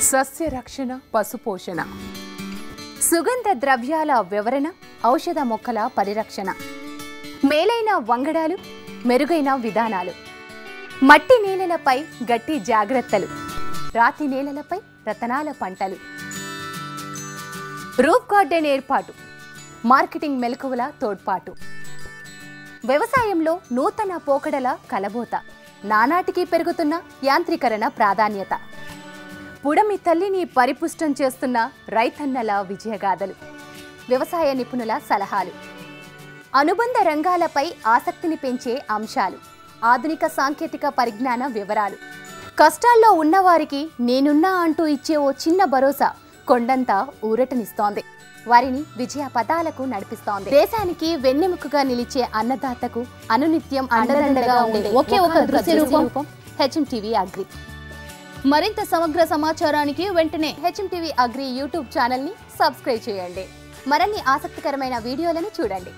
సస్య రక్షణ పశుపోషణ సుగంధ ద్రవ్యాల వివరణ ఔషధ మొక్కల పరిరక్షణ మేలైన వంగడాలు మెరుగైన విధానాలు మట్టి నేలలపై గట్టి జాగ్రత్తలు రాతి నేలలపై రతనాల పంటలు రూఫ్ గార్డెన్ ఏర్పాటు మార్కెటింగ్ మెలకువల తోడ్పాటు వ్యవసాయంలో నూతన పోకడల కలబోత నానాటికి పెరుగుతున్న యాంత్రీకరణ ప్రాధాన్యత పుడమి తల్లిని పరిపుష్టం చేస్తున్న రైతన్నల విజయగాథలు వ్యవసాయ నిపుణుల సలహాలు అనుబంధ రంగాలపై ఆసక్తిని పెంచే అంశాలు ఆధునిక సాంకేతిక పరిజ్ఞాన వివరాలు కష్టాల్లో ఉన్నవారికి నేనున్నా అంటూ ఇచ్చే ఓ చిన్న భరోసా కొండంతా ఊరటనిస్తోంది వారిని విజయ పదాలకు నడిపిస్తోంది దేశానికి వెన్నెముకగా నిలిచే అన్నదాతకు అనునిత్యం అండదండగా ఉండే ఒకే ఒక దృశ్య రూపం హెచ్ఎంటీవీ అగ్రి మరింత సమగ్ర సమాచారానికి వెంటనే హెచ్ఎంటీవీ అగ్రి యూట్యూబ్ ఛానల్ ని సబ్స్క్రైబ్ చేయండి మరిన్ని ఆసక్తికరమైన వీడియోలను చూడండి